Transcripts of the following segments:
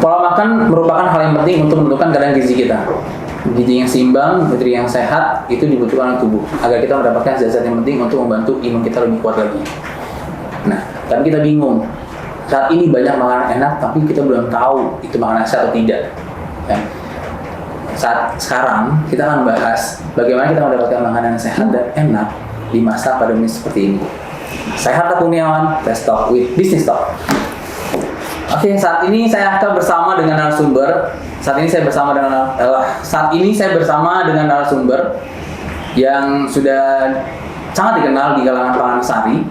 Pola makan merupakan hal yang penting untuk menentukan kadar gizi kita. Gizi yang seimbang, nutrisi yang sehat itu dibutuhkan oleh tubuh agar kita mendapatkan zat-zat yang penting untuk membantu imun kita lebih kuat lagi. Nah, tapi kita bingung. Saat ini banyak makanan enak, tapi kita belum tahu itu makanan sehat atau tidak. Ya. Saat sekarang kita akan bahas bagaimana kita mendapatkan makanan yang sehat dan enak di masa pandemi seperti ini. Saya Harta Kurniawan, Let's Talk with Business Talk. Oke, saat ini saya akan bersama dengan narasumber. Saat ini saya bersama dengan narasumber yang sudah sangat dikenal di kalangan pangan sari,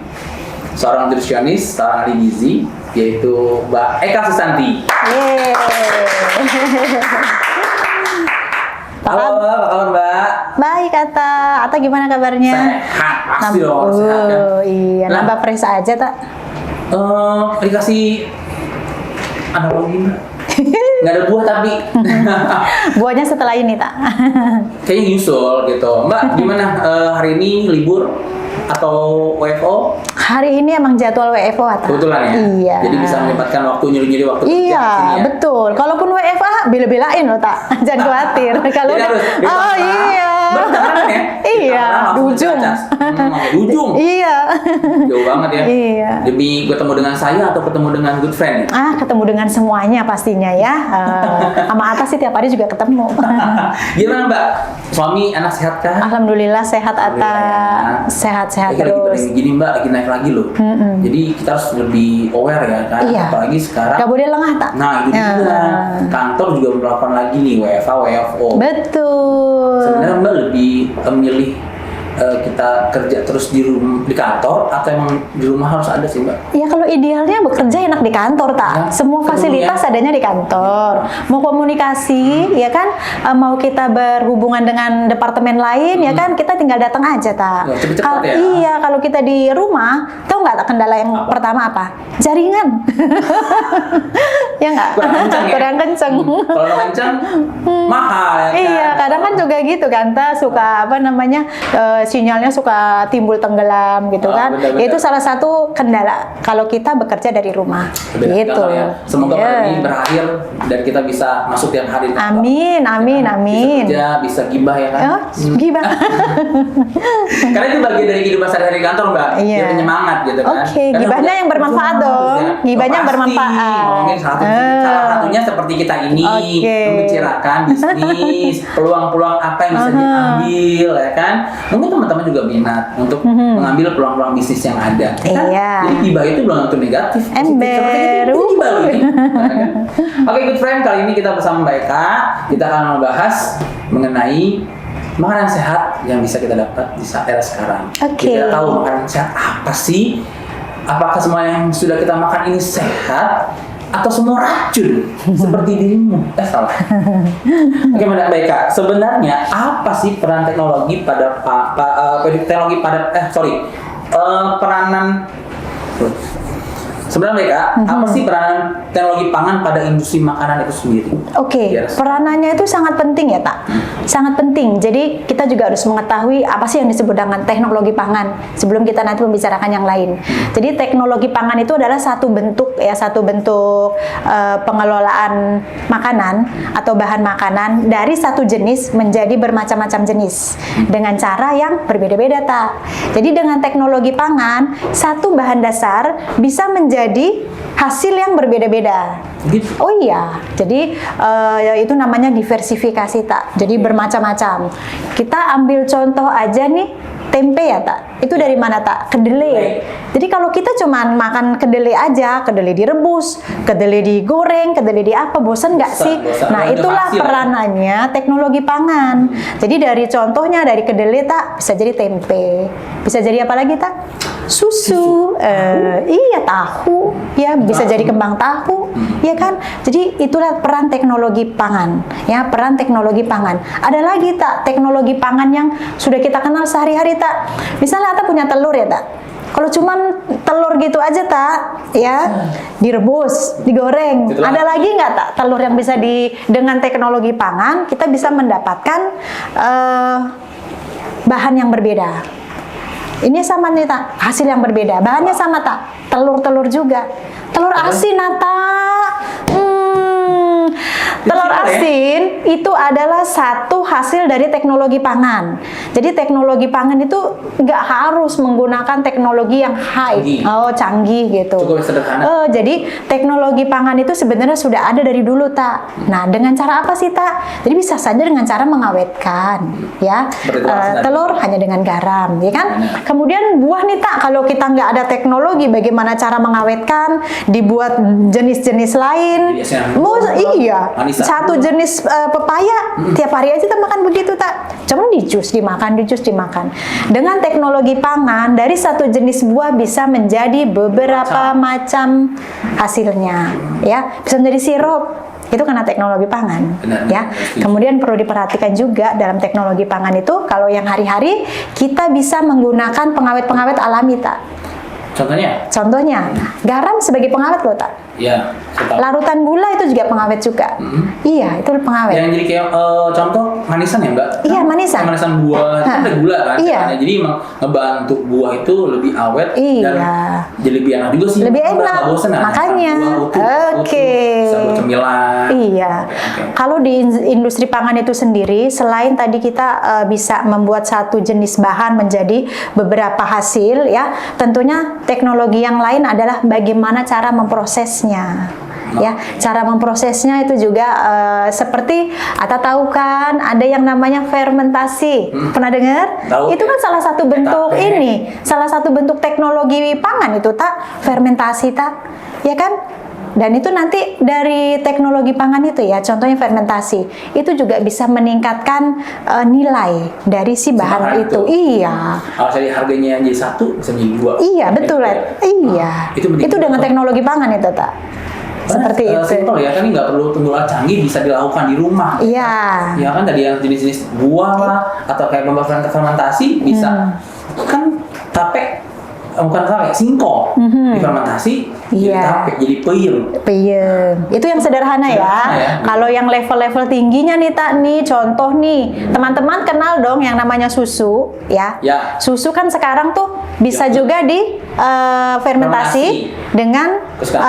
seorang nutrisionis, seorang ahli gizi, yaitu Mbak Eka Susanti. Halo, apa kabar Mbak? Baik, Ata gimana kabarnya? Sehat, pasti dong, sehat kan? Iya, nambah fresh aja, Tak. Dikasih ada lagi Mbak? Nggak ada buah tapi Buahnya setelah ini, Tak. kayaknya nyusul gitu. Mbak, gimana hari ini libur atau WFO? Hari ini emang jadwal WFO, Tak. Kebetulan ya? Iya. Jadi bisa menyempatkan waktu nyuri-nyuri waktu kerja Iya, di sini ya? betul. Kalaupun WFA, bela-belain loh, Tak. Jangan khawatir. Kalau Jadi harus di oh Tangerang. iya. Mbak, Tangerang ya? Di Iya, Tangerang di langsung ujung. ke Ciracas. Di ujung. Iya. Jauh banget ya? Iya. Demi ketemu dengan saya atau ketemu dengan good friend? Ketemu dengan semuanya pastinya ya. Sama Atta sih tiap hari juga ketemu. Gimana Mbak? Suami, anak sehat kah? Alhamdulillah sehat, Atta. Sehat-sehat Lagi terus. gini Mbak, lagi naik lagi loh. Jadi kita harus lebih aware ya kan. Iya. Apalagi sekarang. Gak boleh lengah, Tak. Nah itu dia. Kantor juga melakukan lagi nih WFA, WFO. Betul. Sebenarnya Mbak lebih memilih kita kerja terus di kantor atau emang di rumah harus ada sih Mbak? Ya kalau idealnya bekerja enak di kantor, Tak. Ya, Semua fasilitas adanya di kantor. Mau komunikasi, ya kan? Mau kita berhubungan dengan departemen lain, ya kan? Kita tinggal datang aja, Tak. Ya, cepet-cepet ya. Iya, kalau kita di rumah, tahu nggak Tak, kendala yang pertama apa? Jaringan. Ya nggak? Kurang kenceng ya? Kurang kenceng. Kalau kenceng mahal ya kan? Iya, kadang kan juga gitu kan, Ta, suka apa namanya sinyalnya suka timbul tenggelam gitu kan. Benar-benar. Itu salah satu kendala kalau kita bekerja dari rumah. Beda Gitu. kantor ya. Semoga Iya. pandemi berakhir dan kita bisa masuk tiap hari. Amin, amin, amin. Bisa kerja, bisa gibah ya kan? Oh, gimana? Karena itu bagian dari kehidupan sehari-hari kantor Mbak. Iya. Biar penyemangat gitu kan. Oke, Karena gibahnya udah- yang bermanfaat udah dong. bagus ya. Gibahnya yang Pasti. bermanfaat. Ngomongin salah satunya seperti kita ini Oke. membicarakan bisnis, peluang-peluang apa yang bisa diambil ya kan. Mungkin teman-teman juga minat untuk mengambil peluang-peluang bisnis yang ada. Ya kan? Iya. Jadi gibah itu belum tentu negatif. Ember. Itu gibah loh ini. Ya kan? Oke, good friend, kali ini kita bersama Mbak Eka, kita akan membahas mengenai makanan sehat yang bisa kita dapat di saat era sekarang. Oke. Kita tahu makanan sehat apa sih? Apakah semua yang sudah kita makan ini sehat atau semua racun seperti dirimu? Salah. Oke, Mbak Eka, sebenarnya apa sih peran teknologi pada peranan sebenarnya Mbak Eka, apa sih peranan teknologi pangan pada industri makanan itu sendiri? Oke, Yes. peranannya itu sangat penting ya, Tak. Sangat penting. Jadi kita juga harus mengetahui apa sih yang disebut dengan teknologi pangan sebelum kita nanti membicarakan yang lain. Jadi teknologi pangan itu adalah satu bentuk pengelolaan makanan atau bahan makanan dari satu jenis menjadi bermacam-macam jenis dengan cara yang berbeda-beda, Tak. Jadi dengan teknologi pangan, satu bahan dasar bisa menjadi hasil yang berbeda-beda. Gitu. Oh iya, jadi itu namanya diversifikasi, Tak. Jadi bermacam-macam. Kita ambil contoh aja nih, tempe ya, Tak. Itu dari mana, Tak? Kedelai. Jadi kalau kita cuman makan kedelai aja, kedelai direbus, kedelai digoreng, kedelai di apa, bosan nggak sih? Bosan. Nah, Ada itulah hasil, ya? peranannya teknologi pangan. Jadi dari contohnya dari kedelai, Tak, bisa jadi tempe. Bisa jadi apa lagi, Tak? Susu. Iya, tahu. Ya, bisa jadi kembang tahu. Ya kan? Jadi itulah peran teknologi pangan. Ya, peran teknologi pangan. Ada lagi, Tak, teknologi pangan yang sudah kita kenal sehari-hari, Tak. Misalnya Ata punya telur ya, Tak. Kalau cuman telur gitu aja, Tak, ya, direbus, digoreng. Itulah. Ada lagi nggak, Tak, telur yang bisa dengan teknologi pangan kita bisa mendapatkan bahan yang berbeda. Ini sama nih, Tak, hasil yang berbeda. Bahannya sama, Tak, telur-telur juga. Telur asin, Tak. Telur Gimana ya? asin itu adalah satu hasil dari teknologi pangan. Jadi teknologi pangan itu nggak harus menggunakan teknologi yang high, canggih gitu. Cukup sederhana. Jadi teknologi pangan itu sebenarnya sudah ada dari dulu tak. Nah dengan cara apa sih tak? Jadi bisa saja dengan cara mengawetkan, ya. Telur hanya dengan garam, ya kan? Kemudian buah nih tak, kalau kita nggak ada teknologi, bagaimana cara mengawetkan? Dibuat jenis-jenis lain. Iya, satu jenis pepaya tiap hari aja kita makan begitu tak. Cuma di jus dimakan. Dengan teknologi pangan dari satu jenis buah bisa menjadi beberapa macam hasilnya, ya. Bisa menjadi sirup. Itu karena teknologi pangan, ya. Kemudian perlu diperhatikan juga dalam teknologi pangan itu, kalau yang hari-hari kita bisa menggunakan pengawet-pengawet alami tak. Contohnya, garam sebagai pengawet loh tak. Iya. Larutan gula itu juga pengawet juga. Iya, itu pengawet. Yang jadi kayak contoh manisan ya Mbak? Iya, manisan. Manisan buah itu ada gula kan? Iya. Jadi emang ngebantu buah itu lebih awet dan jadi lebih enak juga sih. Lebih enak. Nggak bosen, Makanya. Oke. Bisa buat cemilan. Iya. Kalau di industri pangan itu sendiri, selain tadi kita bisa membuat satu jenis bahan menjadi beberapa hasil, ya, tentunya teknologi yang lain adalah bagaimana cara memprosesnya. Ya, cara memprosesnya itu juga seperti Ata tahu kan ada yang namanya fermentasi. Pernah dengar? Tahu. Itu kan salah satu bentuk salah satu bentuk teknologi pangan itu tak, fermentasi tak. Ya kan? Dan itu nanti dari teknologi pangan itu ya, contohnya fermentasi, itu juga bisa meningkatkan nilai dari si bahan itu. Iya. Kalau jadi harganya jadi satu, bisa jadi dua. Iya, betul, Iya. Itu dengan teknologi pangan itu tak. Seperti itu. Simpel ya, kan nggak perlu tunggu canggih, bisa dilakukan di rumah. Iya. Ya kan tadi yang jenis-jenis buah lah, atau kayak pembuatan fermentasi bisa kan tape, bukan tape, singkong difermentasi jadi tape, jadi peyem. Itu yang sederhana ya. Kalau yang level-level tingginya nih tak nih, contoh nih, teman-teman kenal dong yang namanya susu, ya. Susu kan sekarang tuh bisa juga di fermentasi dengan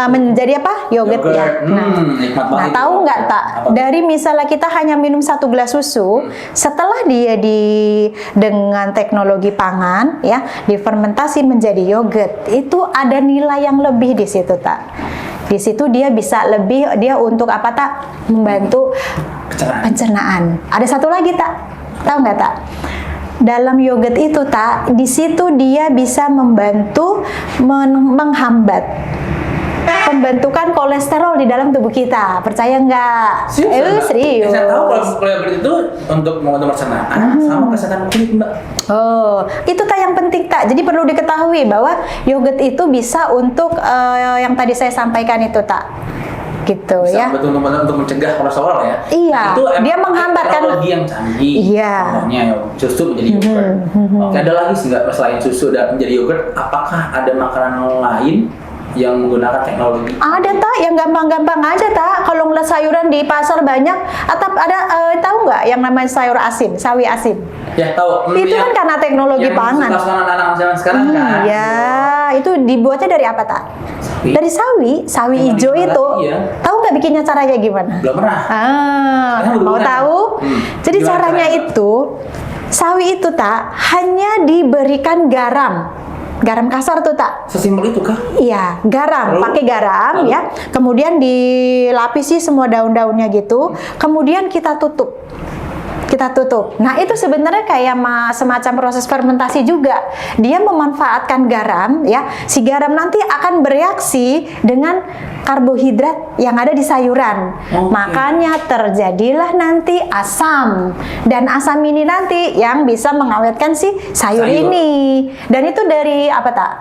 menjadi apa? Yogurt ya. Nah, tahu nggak tak? Dari misalnya kita hanya minum 1 gelas susu, setelah dia dengan teknologi pangan ya, difermentasi menjadi yogurt, itu ada nilai yang lebih di situ tak. Di situ dia bisa lebih, dia untuk apa tak? Membantu pencernaan. Ada satu lagi tak? Tahu nggak tak? Dalam yogurt itu tak, di situ dia bisa membantu menghambat pembentukan kolesterol di dalam tubuh kita. Percaya nggak? Serius. Saya tahu kalau yogurt itu untuk membantu pencernaan sama kesehatan kulit Mbak. Oh, itu tak yang penting tak. Jadi perlu diketahui bahwa yogurt itu bisa untuk yang tadi saya sampaikan itu tak. Gitu bisa ya. Betul untuk mencegah kolesterol ya. Iya. Itu dia menghambat kan. Teknologi yang canggih. Iya. Contohnya susu menjadi yogurt. Oke, ada lagi sih nggak selain susu dan menjadi yogurt? Apakah ada makanan lain yang menggunakan teknologi? Ada tak yang gampang-gampang aja tak. Kalau ngeliat sayuran di pasar banyak, atau ada tahu nggak yang namanya sayur asin, sawi asin? Ya tahu. Itu kan karena teknologi pangan. Yang anak-anak zaman sekarang kan. Iya, itu dibuatnya dari apa tak? Dari sawi hijau itu. Iya. Tahu nggak bikinnya caranya gimana? Belum pernah. Mau tahu? Jadi caranya itu, sawi itu tak hanya diberikan garam kasar tuh tak. Sesimpel itu kah? Iya, garam, pakai garam ya. Kemudian dilapisi semua daun-daunnya gitu. Kemudian kita tutup. Nah, itu sebenarnya kayak semacam proses fermentasi juga. Dia memanfaatkan garam ya. Si garam nanti akan bereaksi dengan karbohidrat yang ada di sayuran. Makanya terjadilah nanti asam. Dan asam ini nanti yang bisa mengawetkan si sayur ini. Dan itu dari apa tak?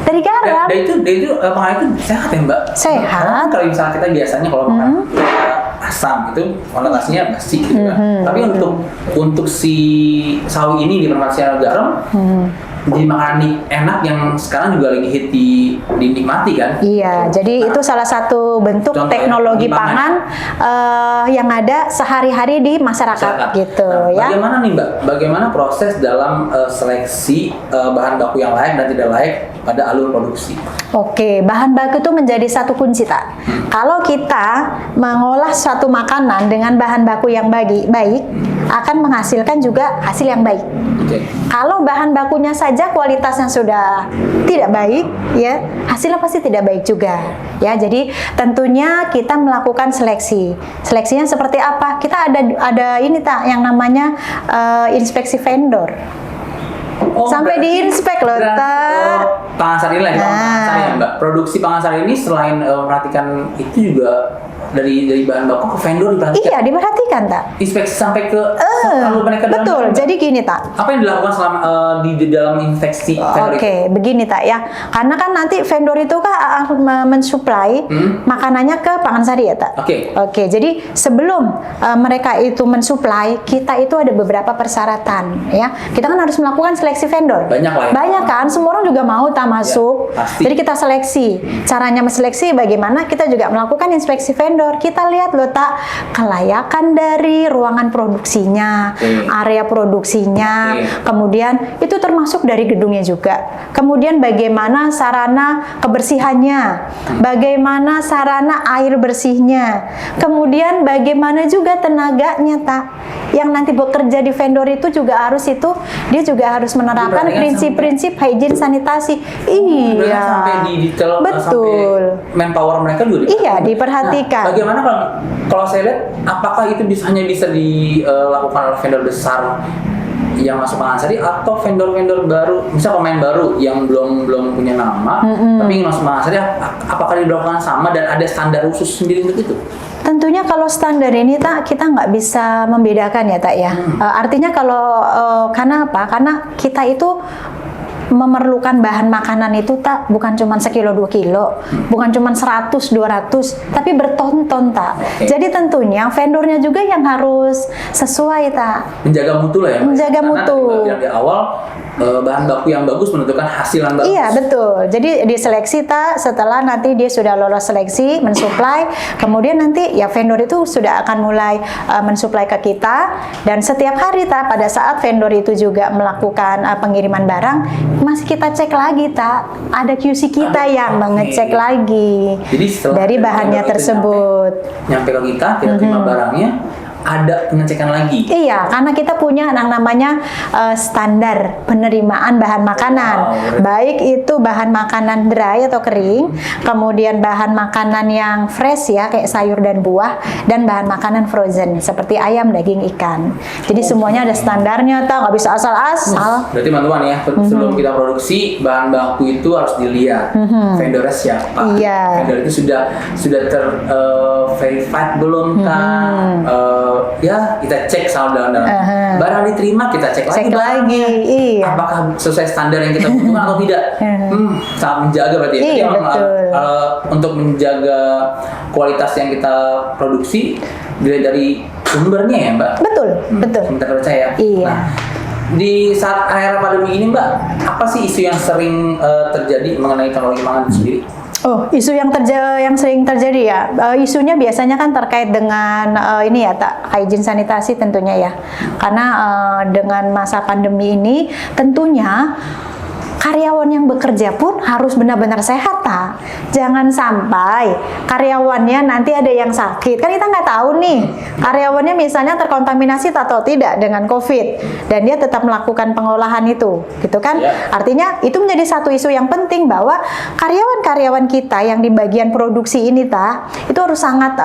Dari garam. Dan itu pengaruh itu sehat ya Mbak? Sehat. Kalau misalnya kita biasanya kalau makan asam itu konotasinya basi gitu kan. Tapi untuk si sawi ini difermentasi garam jadi makanan enak yang sekarang juga lagi hit dinikmati kan? Iya, jadi itu salah satu bentuk Contoh teknologi ya, pangan yang ada sehari-hari di masyarakat gitu Nah, ya. bagaimana nih Mbak? Bagaimana proses dalam seleksi bahan baku yang layak dan tidak layak pada alur produksi? Oke, bahan baku itu menjadi satu kunci tak. Kalau kita mengolah suatu makanan dengan bahan baku yang baik, akan menghasilkan juga hasil yang baik. Oke. Kalau bahan bakunya saja kualitasnya sudah tidak baik, ya hasilnya pasti tidak baik juga. Ya, jadi tentunya kita melakukan seleksi. Seleksinya seperti apa? Kita ada ini tak yang namanya inspeksi vendor. Sampai diinspek loh, Tak. Pangan Sari lah, Pangan Sari ya Mbak. Produksi Pangan Sari ini selain memperhatikan itu juga dari bahan baku ke vendor diperhatikan. Iya, diperhatikan tak. Inspeksi sampai ke lalu mereka dalam betul. dalam- Jadi gini tak. Apa yang dilakukan selama di dalam inspeksi vendor itu? Oke, begini tak ya. Karena kan nanti vendor itu kan mensuplai makanannya ke Pangan Sari ya tak. Oke. Oke, jadi sebelum mereka itu mensuplai, kita itu ada beberapa persyaratan ya. Kita kan harus melakukan seleksi vendor. Banyak lah ya. Banyak kan, semua orang juga mau tak masuk. pasti. Jadi kita seleksi. Caranya menseleksi bagaimana? Kita juga melakukan inspeksi vendor. Kita lihat loh tak, kelayakan dari ruangan produksinya, area produksinya, kemudian itu termasuk dari gedungnya juga. Kemudian bagaimana sarana kebersihannya, bagaimana sarana air bersihnya, kemudian bagaimana juga tenaganya tak. Yang nanti bekerja di vendor itu juga harus dia juga harus menerapkan prinsip-prinsip hygiene sanitasi. Iya. Sampai di detail, betul. sampai manpower mereka juga Iya, diperhatikan. Nah, bagaimana kalau saya lihat, apakah itu hanya bisa dilakukan oleh vendor besar yang masuk Pangan Sari atau vendor-vendor baru, misal pemain baru yang belum punya nama, tapi ingin masuk Pangan Sari, apakah dilakukan sama dan ada standar khusus sendiri untuk itu? Tentunya kalau standar ini tak, kita nggak bisa membedakan ya tak ya. Artinya kalau karena apa? Karena kita itu memerlukan bahan makanan itu tak bukan cuma sekilo 2 kilo, bukan cuma 100 200, tapi bertonton tak. Jadi tentunya vendornya juga yang harus sesuai tak. Menjaga mutu lah ya. Menjaga Karena mutu. tadi Mbak bilang di awal bahan baku yang bagus menentukan hasil yang bagus. Iya betul. Jadi diseleksi tak, setelah nanti dia sudah lolos seleksi, mensuplai, kemudian nanti ya vendor itu sudah akan mulai mensuplai ke kita, dan setiap hari tak, pada saat vendor itu juga melakukan pengiriman barang, masih kita cek lagi tak, ada QC kita yang mengecek lagi. Jadi setelah dari bahannya vendor itu tersebut. nyampe ke kita terima barangnya, ada pengecekan lagi. Iya, karena kita punya yang namanya standar penerimaan bahan makanan. Baik itu bahan makanan dry atau kering, kemudian bahan makanan yang fresh ya, kayak sayur dan buah, dan bahan makanan frozen seperti ayam, daging, ikan. Jadi semuanya ada standarnya, tak, nggak bisa asal-asal. Berarti teman-teman ya, sebelum kita produksi, bahan baku itu harus dilihat vendornya siapa. Iya. Vendor itu sudah verified belum kah? Ya kita cek soal dalam barang diterima, kita cek lagi barangnya. Iya. Apakah sesuai standar yang kita butuhkan atau tidak. Sangat menjaga berarti. Iya, Jadi memang, betul. untuk menjaga kualitas yang kita produksi dilihat dari sumbernya ya Mbak. Betul, betul. Kita percaya. Iya. Nah, di saat era pandemi ini Mbak, apa sih isu yang sering terjadi mengenai teknologi pangan itu sendiri? Oh, isu yang sering terjadi ya. Isunya biasanya kan terkait dengan ini ya, tak, hygiene sanitasi tentunya ya. Karena dengan masa pandemi ini tentunya karyawan yang bekerja pun harus benar-benar sehat tak. Jangan sampai karyawannya nanti ada yang sakit. Kan kita nggak tahu nih karyawannya misalnya terkontaminasi atau tidak dengan COVID, dan dia tetap melakukan pengolahan itu, gitu kan? Artinya itu menjadi satu isu yang penting bahwa karyawan-karyawan kita yang di bagian produksi ini tak, itu harus sangat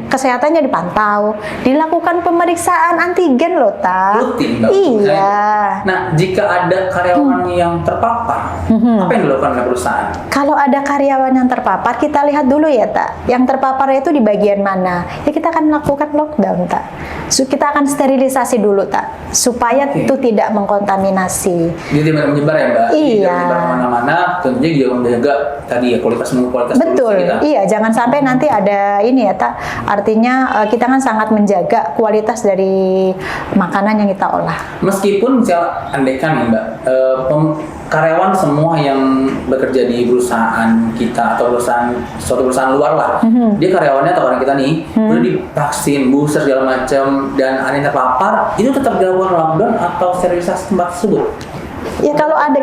kesehatannya dipantau, dilakukan pemeriksaan antigen loh tak. Rutin Mbak. Iya. Nah, jika ada karyawan yang yang terpapar, apa yang dilakukan oleh perusahaan? Kalau ada karyawan yang terpapar, kita lihat dulu ya, Tak. Yang terpapar itu di bagian mana? Ya kita akan melakukan lockdown, Tak. Kita akan sterilisasi dulu, Tak, supaya itu tidak mengkontaminasi. Dia tidak menyebar ya, Mbak? Iya. Tidak menyebar kemana-mana, tentunya juga menjaga tadi ya kualitas Betul, kita. iya. Jangan sampai nanti ada ini ya, Tak. Artinya kita kan sangat menjaga kualitas dari makanan yang kita olah. Meskipun misal andaikan ya, Mbak, karyawan semua yang bekerja di perusahaan kita atau suatu perusahaan luar lah, dia karyawannya atau orang kita nih udah divaksin, booster segala macam, dan ada yang terpapar, itu tetap dilakukan lockdown atau sterilisasi tempat tersebut? Ya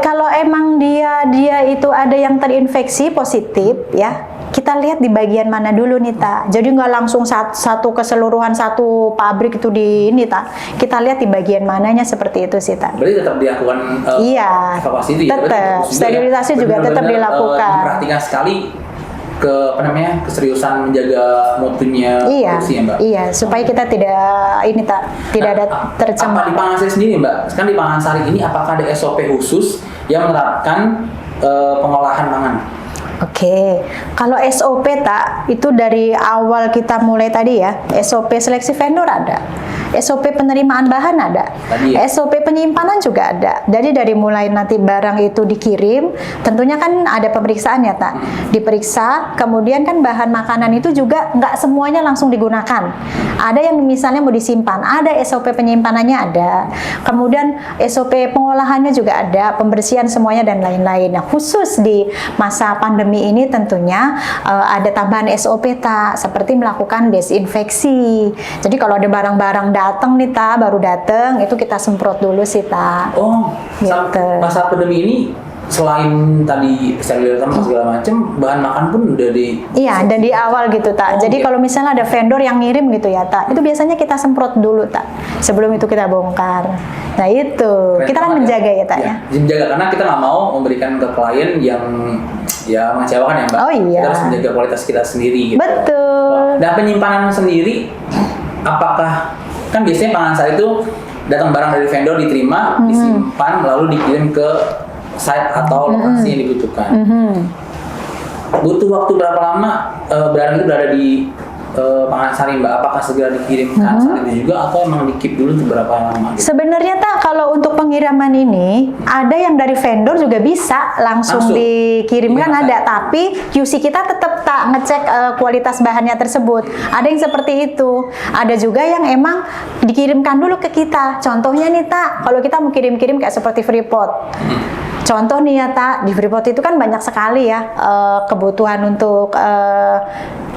kalau emang dia itu ada yang terinfeksi positif ya, kita lihat di bagian mana dulu nih, Tak. Jadi nggak langsung satu keseluruhan satu pabrik itu di ini, Tak. Kita lihat di bagian mananya seperti itu sih, Tak. Berarti tetap dilakukan iya, evakuasi itu ya? tetap sterilisasi juga tetap dilakukan. Perhatikan sekali keseriusan menjaga mutunya produksi ya, Mbak? Iya, supaya kita tidak ada tercemar. Apa di Pangansari sendiri, Mbak? Sekarang di Pangansari ini apakah ada SOP khusus yang menerapkan pengolahan pangan? Oke, kalau SOP, Tak, itu dari awal kita mulai tadi ya, SOP seleksi vendor ada, SOP penerimaan bahan ada, SOP penyimpanan juga ada. Jadi dari mulai nanti barang itu dikirim, tentunya kan ada pemeriksaan ya, Tak. Diperiksa, kemudian kan bahan makanan itu juga nggak semuanya langsung digunakan. Ada yang misalnya mau disimpan, ada SOP penyimpanannya ada, kemudian SOP pengolahannya juga ada, pembersihan semuanya dan lain-lain. Nah, khusus di masa pandemi ini tentunya ada tambahan SOP, Tak, seperti melakukan desinfeksi. Jadi kalau ada barang-barang datang nih, Tak, baru datang itu kita semprot dulu sih, Tak. Oh, gitu. Masa pandemi ini selain tadi sterilitas segala macam, bahan makan pun udah di... Iya, dan di awal gitu, Tak. Jadi kalau misalnya ada vendor yang ngirim gitu ya, Tak, itu biasanya kita semprot dulu, Tak, sebelum itu kita bongkar. Nah itu, kita kan menjaga ya, Tak, ya. Menjaga, karena kita nggak mau memberikan ke klien yang ya mengecewakan ya, Mbak. Oh iya. Kita harus menjaga kualitas kita sendiri gitu. Betul. Nah, penyimpanan sendiri, apakah kan biasanya Pangansari itu datang barang dari vendor, diterima, disimpan, lalu dikirim ke site atau lokasi yang dibutuhkan. Butuh waktu berapa lama barang itu berada di Pangansari, Mbak? Apakah segera dikirimkan saat itu juga atau emang di-keep dulu untuk berapa lama? Gitu? Sebenarnya, Tak, kalau untuk pengiriman ini ada yang dari vendor juga bisa langsung dikirimkan, ada, tapi QC kita tetap, Tak, ngecek kualitas bahannya tersebut. Ada yang seperti itu. Ada juga yang emang dikirimkan dulu ke kita. Contohnya nih, Tak, kalau kita mau kirim-kirim kayak seperti Freeport. Contoh nih ya, Tak, di Freeport itu kan banyak sekali ya kebutuhan untuk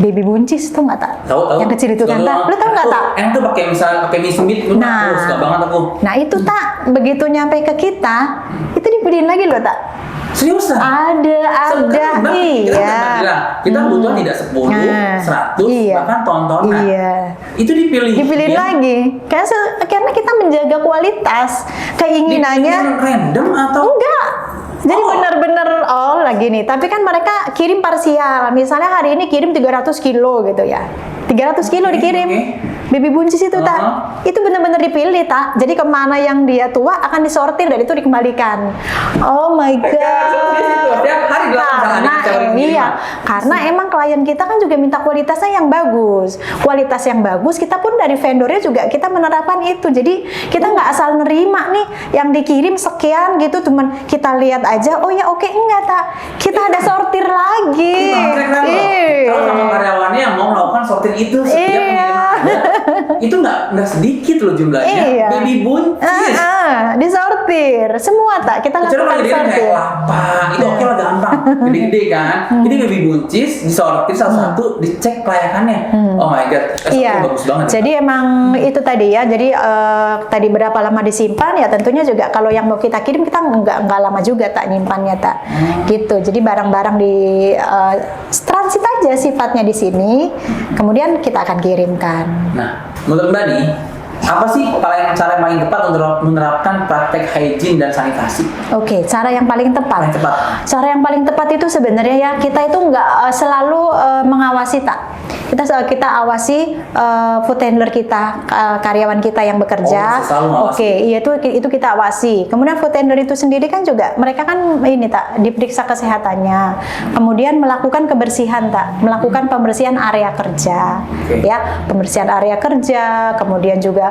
baby buncis, tuh nggak, Tak? Tahu. Yang kecil itu kan, Tak? Lu tahu nggak, Tak? Enak tuh pakai mie sembit, aku suka banget aku. Nah itu, Tak, begitu nyampe ke kita, itu dibeliin lagi loh, Tak. Seriusan? Ada, iya. Kita butuh tidak 10, 100, bahkan tontonan. Iya. Itu dipilihin lagi. Karena kita menjaga kualitas. Keinginannya random atau enggak. Jadi benar-benar lagi nih. Tapi kan mereka kirim parsial. Misalnya hari ini kirim 300 kilo gitu ya. 300 kilo dikirim. Baby buncis itu, Tak, itu benar-benar dipilih, Tak. Jadi kemana yang dia tua akan disortir dan itu dikembalikan. Oh my god. Karena emang klien kita kan juga minta kualitasnya yang bagus. Kualitas yang bagus, kita pun dari vendornya juga kita menerapkan itu. Jadi kita nggak asal nerima nih yang dikirim sekian gitu, cuman kita lihat aja. Oh ya, oke, enggak, Tak. Kita ada sortir lagi. Kalau sama karyawannya yang mau melakukan sortir itu setiap pengiriman itu nggak sedikit loh jumlahnya. Baby buncis disortir semua, Tak, kita lakukan sortir. Itu oke lah, gampang, gede-gede kan. Ini baby buncis disortir satu-satu, dicek kelayakannya. Oh my god, bagus banget. Jadi emang itu tadi ya. Jadi tadi berapa lama disimpan ya, tentunya juga kalau yang mau kita kirim kita nggak lama juga, Tak, nyimpannya, Tak. Gitu. Jadi barang-barang di transit aja sifatnya di sini, kemudian kita akan kirimkan. Nah, menurut Mbak nih, Apa sih cara yang paling tepat untuk menerapkan praktek hygiene dan sanitasi? Oke, cara yang paling tepat. Paling tepat. Cara yang paling tepat itu sebenarnya ya kita itu nggak selalu mengawasi tak. Kita awasi food handler kita, karyawan kita yang bekerja. Oke, iya itu kita awasi. Kemudian food handler itu sendiri kan juga mereka kan ini tak diperiksa kesehatannya. Kemudian melakukan kebersihan tak, melakukan pembersihan area kerja. Ya, pembersihan area kerja, kemudian juga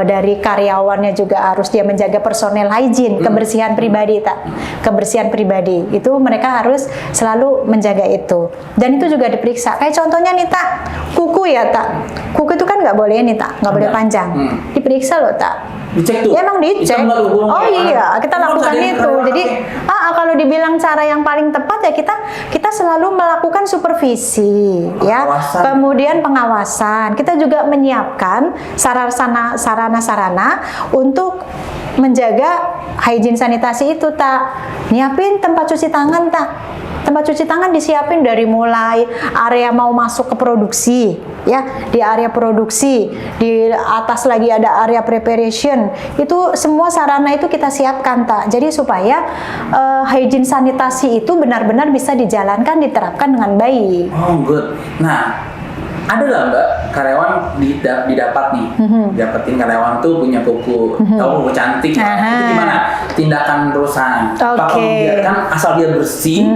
dari karyawannya juga harus dia menjaga personal hygiene, kebersihan pribadi tak. Kebersihan pribadi. Itu mereka harus selalu menjaga itu. Dan itu juga diperiksa. Kayak contohnya nih tak, kuku ya tak, kuku itu kan nggak boleh nih tak, nggak boleh panjang, diperiksa loh tak. Dicek tuh. Ya, emang dicek. Oh iya, kita lakukan itu. Jadi, kalau dibilang cara yang paling tepat ya kita selalu melakukan supervisi, ya. Kemudian pengawasan. Kita juga menyiapkan sarana-sarana untuk menjaga hygiene sanitasi itu tak. Nyiapin tempat cuci tangan tak. Tempat cuci tangan disiapin dari mulai area mau masuk ke produksi, ya, di area produksi, di atas lagi ada area preparation. Itu semua sarana itu kita siapkan tak. Jadi supaya hygiene sanitasi itu benar-benar bisa dijalankan, diterapkan dengan baik. Oh, good. Nah, ada lah Mbak karyawan didapat nih, dapetin karyawan tuh punya kuku, tahu kuku cantik, itu gimana tindakan perusahaan? Apakah membiarkan asal dia bersih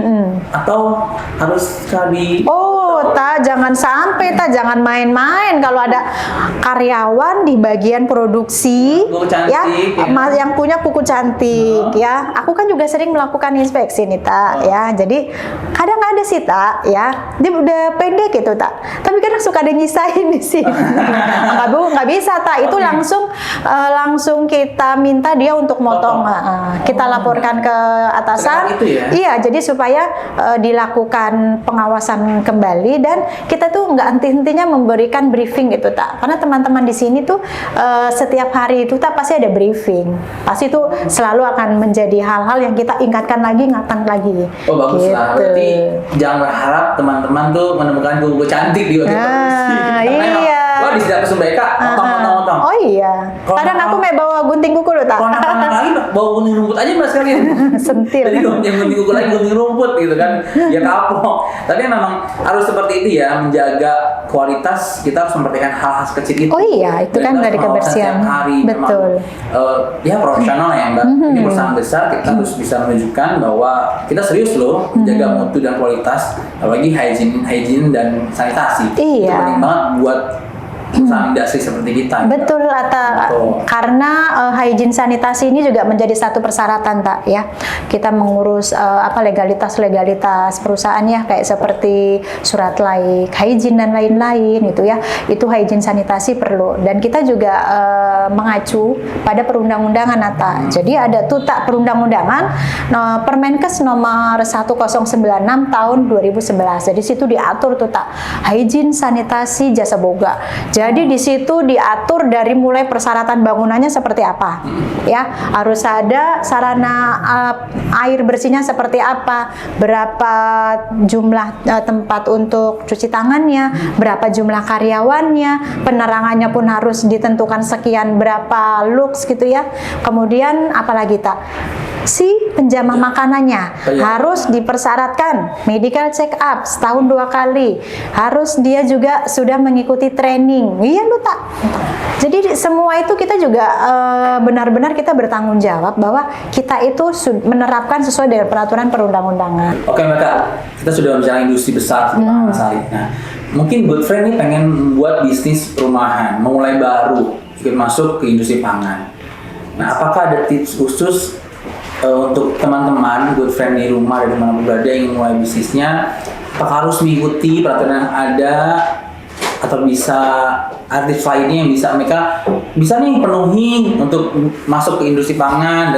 atau harus sekali? Oh, jangan sampai jangan main-main kalau ada karyawan di bagian produksi, ya, yang punya kuku cantik, ya. Aku kan juga sering melakukan inspeksi nih ya. Jadi kadang ada sih ya, dia udah pendek gitu tapi kadang suka ada nyisain di sini. nggak bisa itu langsung kita minta dia untuk motong. Kita laporkan ke atasan. Iya, jadi supaya dilakukan pengawasan kembali dan kita tuh nggak henti-hentinya memberikan briefing gitu karena teman-teman di sini tuh setiap hari itu pasti ada briefing. Pasti itu selalu akan menjadi hal-hal yang kita ingatkan lagi. Oh, bagus lah. Berarti jangan berharap teman-teman tuh menemukan kuku cantik di waktu iya. Wah, di setiap Sumbaika, potong. Oh iya. Kadang aku mau bawa gunting kuku loh tak. Kalau lagi bawa gunting rumput aja Mas sekalian. Sentil. Jadi yang gunting kuku lagi gunting rumput gitu kan. Ya kapok. Tapi memang harus seperti itu ya, menjaga kualitas. Kita harus memperhatikan hal-hal kecil itu. Oh iya, itu kan dari kebersihan. Hari, betul. Memang, ya profesional ya Mbak. Ini perusahaan besar, kita harus bisa menunjukkan bahwa kita serius loh menjaga mutu dan kualitas, apalagi hygiene dan sanitasi. Iya. Itu penting banget buat perusahaan industri seperti kita. Betul, karena hygiene sanitasi ini juga menjadi satu persyaratan ya. Kita mengurus legalitas perusahaan ya, kayak seperti surat laik, hygiene dan lain-lain itu ya. Itu hygiene sanitasi perlu, dan kita juga mengacu pada perundang-undangan Jadi ada tuh perundang-undangan Permenkes nomor 1096 tahun 2011. Jadi situ diatur tuh hygiene sanitasi jasa boga. Jadi di situ diatur dari mulai persyaratan bangunannya seperti apa, ya, harus ada sarana air bersihnya seperti apa, berapa jumlah tempat untuk cuci tangannya, berapa jumlah karyawannya, penerangannya pun harus ditentukan sekian berapa lux gitu ya. Kemudian apalagi si penjamah makanannya harus dipersyaratkan medical check up setahun 2 kali, harus dia juga sudah mengikuti training. Iya lu Jadi semua itu kita juga benar-benar kita bertanggung jawab bahwa kita itu menerapkan sesuai dengan peraturan perundang-undangan. Oke Mbak, kita sudah bicara industri besar Mas Ari. Nah, mungkin Good Friend ini pengen membuat bisnis rumahan, memulai baru, ikut masuk ke industri pangan. Nah, apakah ada tips khusus untuk teman-teman Good Friend di rumah dari mana berada yang mulai bisnisnya? Apakah harus mengikuti peraturan yang ada atau bisa artis lainnya yang bisa nih penuhi untuk masuk ke industri pangan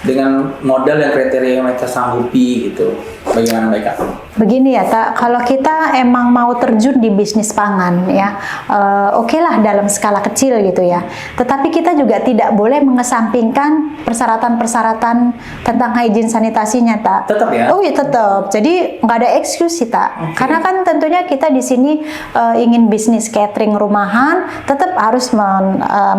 dengan modal dan kriteria yang mereka sanggupi gitu? Bagaimana mereka? Begini ya kalau kita emang mau terjun di bisnis pangan ya, oke lah dalam skala kecil gitu ya. Tetapi kita juga tidak boleh mengesampingkan persyaratan-persyaratan tentang hygiene sanitasinya Tetap ya? Oh iya tetap. Jadi nggak ada excuse sih Karena kan tentunya kita di sini ingin bisnis catering rumahan. rumahan tetap harus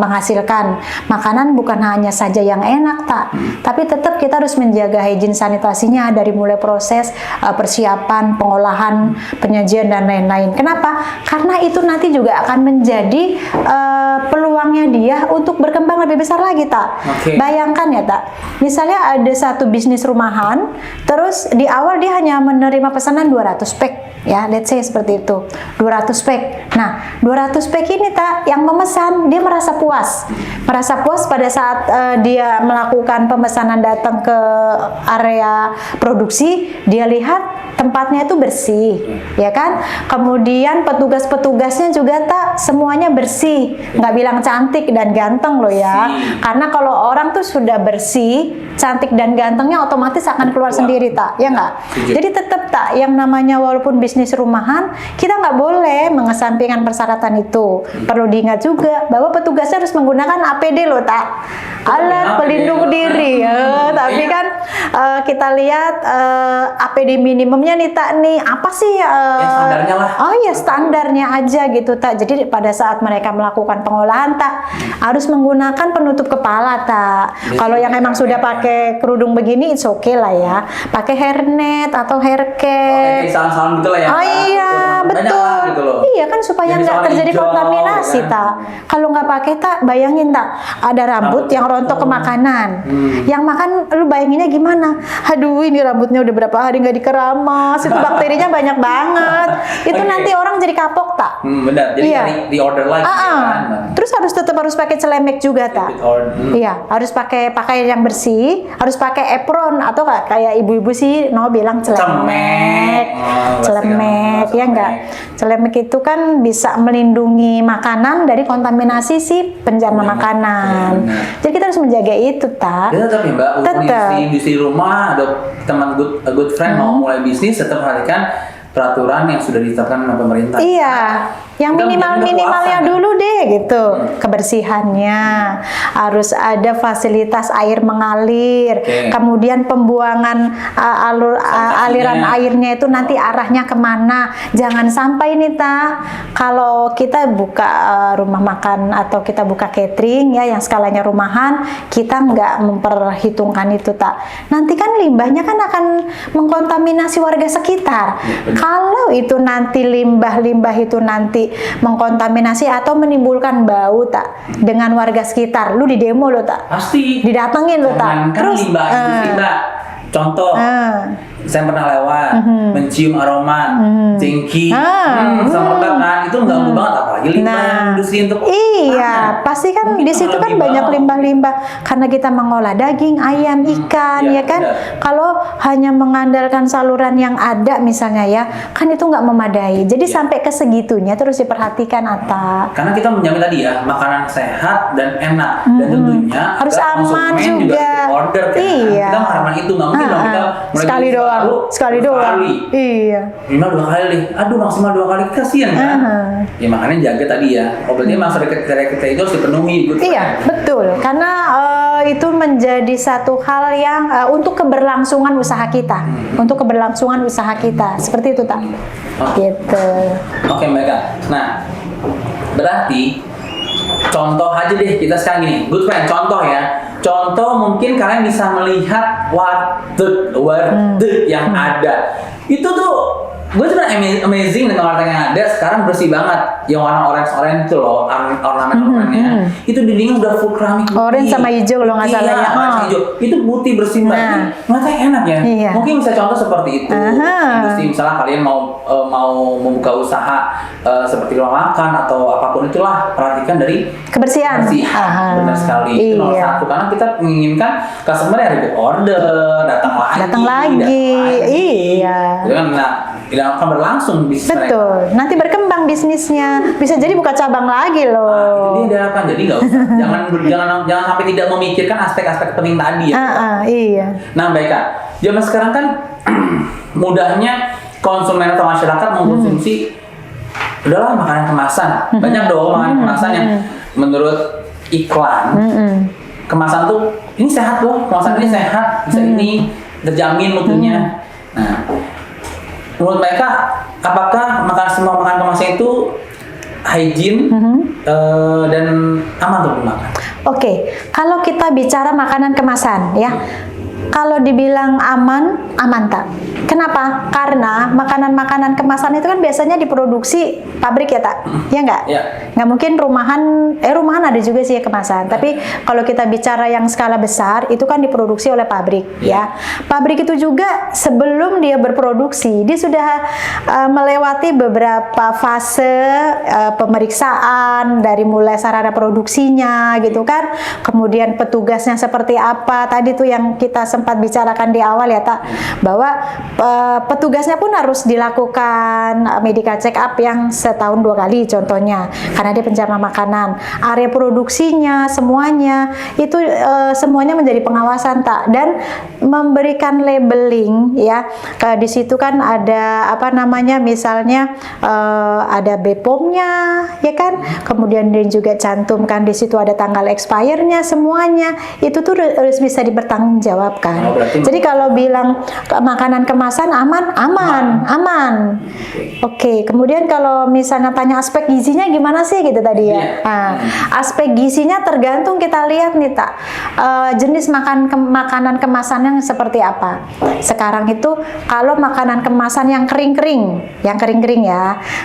menghasilkan makanan bukan hanya saja yang enak tak, tapi tetap kita harus menjaga hygiene sanitasinya dari mulai proses persiapan, pengolahan, penyajian dan lain-lain. Kenapa? Karena itu nanti juga akan menjadi peluangnya dia untuk berkembang lebih besar lagi tak. Bayangkan ya tak, misalnya ada satu bisnis rumahan, terus di awal dia hanya menerima pesanan 200 pack ya, let's say seperti itu, 200 pack. Nah 200 pack ini tak, yang memesan dia merasa puas pada saat dia melakukan pemesanan, datang ke area produksi, dia lihat tempatnya itu bersih ya kan, kemudian petugas-petugasnya juga tak semuanya bersih, nggak bilang cantik dan ganteng loh ya, karena kalau orang tuh sudah bersih, cantik dan gantengnya otomatis akan keluar sendiri tak, ya nggak? Jadi tetap tak, yang namanya walaupun bisnis rumahan, kita nggak boleh mengesampingkan persyaratan itu. Perlu diingat juga bahwa petugasnya harus menggunakan APD loh tak, alat pelindung diri ya. Tapi kan kita lihat APD minimumnya nih tak nih, apa sih ya standarnya lah. Oh ya standarnya aja gitu tak. Jadi pada saat mereka melakukan pengolahan tak, harus menggunakan penutup kepala tak. Kalau yang emang sudah pakai kerudung begini, it's okay lah ya. Pakai hairnet atau haircap. Salam-salam gitu lah ya. Oh iya betul. Gitu loh. Iya kan supaya nggak terjadi kontaminasi kan? tak. Kalau nggak pakai tak, bayangin tak, ada rambut yang rontok ke makanan. Yang makan lu bayanginnya gimana? Aduh ini rambutnya udah berapa hari nggak dikeramas, itu bakterinya banyak banget. Itu nanti orang jadi kapok tak? Benar. Jadi di order lagi. Kan? Terus harus pakai celemek juga tak? Iya, harus pakai pakaian yang bersih, harus pakai apron atau kayak ibu-ibu sih bilang celemek. Celemek ya enggak? Celemek itu kan bisa melindungi makanan dari kontaminasi si penjama makanan. Jadi kita harus menjaga itu tak? Ya tetap ya Mbak, industri rumah, ada teman good friend mau mulai bisnis, tetap perhatikan peraturan yang sudah ditetapkan oleh pemerintah. Iya, yang minimalnya dulu deh gitu. Kebersihannya harus ada fasilitas air mengalir, kemudian pembuangan aliran airnya itu nanti arahnya kemana. Jangan sampai nih tak, kalau kita buka rumah makan atau kita buka catering ya yang skalanya rumahan, kita nggak memperhitungkan itu tak. Nanti kan limbahnya kan akan mengkontaminasi warga sekitar. Kalau itu nanti limbah-limbah itu nanti mengkontaminasi atau menimbulkan bau tak dengan warga sekitar, lu di demo lo tak? Pasti. Didatengin lo tak? Terus limbah industri Mbak. Contoh, saya pernah lewat, mencium aroma jengki, sama kan itu mengganggu banget, apalagi limbah industri untuk pasti kan di situ kan banyak limbah-limbah karena kita mengolah daging, ayam, ikan ya kan. Kalau hanya mengandalkan saluran yang ada misalnya ya, kan itu nggak memadai. Jadi sampai ke segitunya terus diperhatikan Atta. Karena kita menjamin tadi ya makanan sehat dan enak dan tentunya harus aman juga. Order kan. Kita mengharapkan itu nggak mungkin dong kita sekali doang. Iya. Minimal 2 kali deh. Aduh maksimal 2 kali, kasihan kan. Ya makanya jaga tadi ya. Berarti masa kriteria kita itu harus dipenuhi. Iya betul. Karena itu menjadi satu hal yang untuk keberlangsungan usaha kita, untuk keberlangsungan usaha kita seperti itu tak. Gitu. Oke Mbak. Nah berarti contoh aja deh kita sekarang gini, good friend. Contoh ya. Contoh mungkin kalian bisa melihat warteg yang ada. Itu tuh gue tuh amazing dengan warteg yang ada sekarang, bersih banget. Yang warna orange itu loh, ornamen-ornamennya. Itu dindingnya udah full keramik putih. Orange sama hijau kalau nggak salah ya. Hijau. Itu putih bersih banget. Ngeliatnya enak ya. Mungkin bisa contoh seperti itu. Industri misalnya kalian mau membuka usaha seperti ruang makan atau apapun itulah, perhatikan dari kebersihan. Benar sekali. Itu nomor satu, karena kita menginginkan customer yang repeat order, datang lagi. Iya. Nah, tidak akan berlangsung bisnis. Betul. Nanti berkembang bisnisnya. Bisa jadi buka cabang lagi loh. Jadi diharapkan. Jadi nggak usah. jangan sampai tidak memikirkan aspek-aspek penting tadi ya. Iya. Nah, baik Kak. Zaman sekarang kan mudahnya konsumen atau masyarakat mengkonsumsi udahlah makanan kemasan. Banyak dong makanan kemasan yang menurut iklan kemasan tuh ini sehat loh, kemasan ini sehat, bisa ini terjamin mutunya. Nah, menurut mereka apakah semua makanan kemasan itu hygiene, dan aman untuk dimakan. Oke, kalau kita bicara makanan kemasan ya, kalau dibilang aman, aman tak? Kenapa? Karena makanan-makanan kemasan itu kan biasanya diproduksi pabrik ya tak? Ya nggak? Ya. Nggak mungkin rumahan ada juga sih ya kemasan. Tapi kalau kita bicara yang skala besar, itu kan diproduksi oleh pabrik ya. Pabrik itu juga sebelum dia berproduksi, dia sudah melewati beberapa fase pemeriksaan dari mulai sarana produksinya gitu kan. Kemudian petugasnya seperti apa? Tadi tuh yang kita sempat bicarakan di awal ya tak, bahwa petugasnya pun harus dilakukan medical check up yang setahun 2 kali contohnya, karena dia pencema makanan. Area produksinya semuanya itu semuanya menjadi pengawasan tak, dan memberikan labeling ya. Di situ kan ada apa namanya, misalnya ada BPOM-nya ya kan, kemudian dia juga cantumkan di situ ada tanggal expire-nya, semuanya itu tuh harus bisa dipertanggungjawabkan. Jadi kalau bilang makanan kemasan aman. Oke, kemudian kalau misalnya tanya aspek gizinya gimana sih gitu tadi ya. Nah, aspek gizinya tergantung kita lihat nih tak, jenis makanan kemasan yang seperti apa. Sekarang itu kalau makanan kemasan yang kering-kering ya.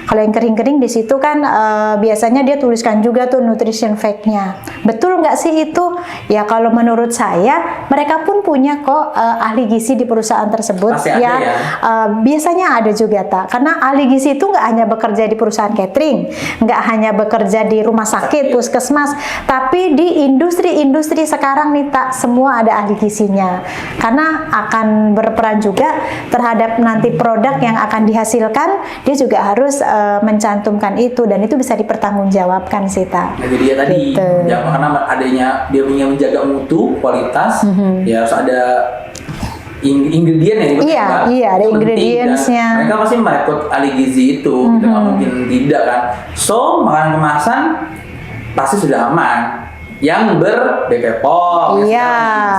Kalau yang kering-kering di situ kan biasanya dia tuliskan juga tuh nutrition fact-nya. Betul nggak sih itu? Ya kalau menurut saya mereka pun punya kok ahli gizi di perusahaan tersebut. Pasti ya. ada ya. Biasanya ada juga tak, karena ahli gizi itu nggak hanya bekerja di perusahaan catering, nggak hanya bekerja di rumah sakit, puskesmas, tapi di industri-industri sekarang nih tak, semua ada ahli gizinya, karena akan berperan juga terhadap nanti produk yang akan dihasilkan. Dia juga harus mencantumkan itu, dan itu bisa dipertanggungjawabkan sih tak. Nah, jadi ya tadi Gitu. ya, karena adanya dia punya menjaga mutu, kualitas, ya harus ada ingredient ya. Iya, ada ingredients-nya. Mereka pasti merekrut ahli gizi itu, kita nggak mungkin tidak kan. So makanan kemasan pasti sudah aman, yang ber-BPOM,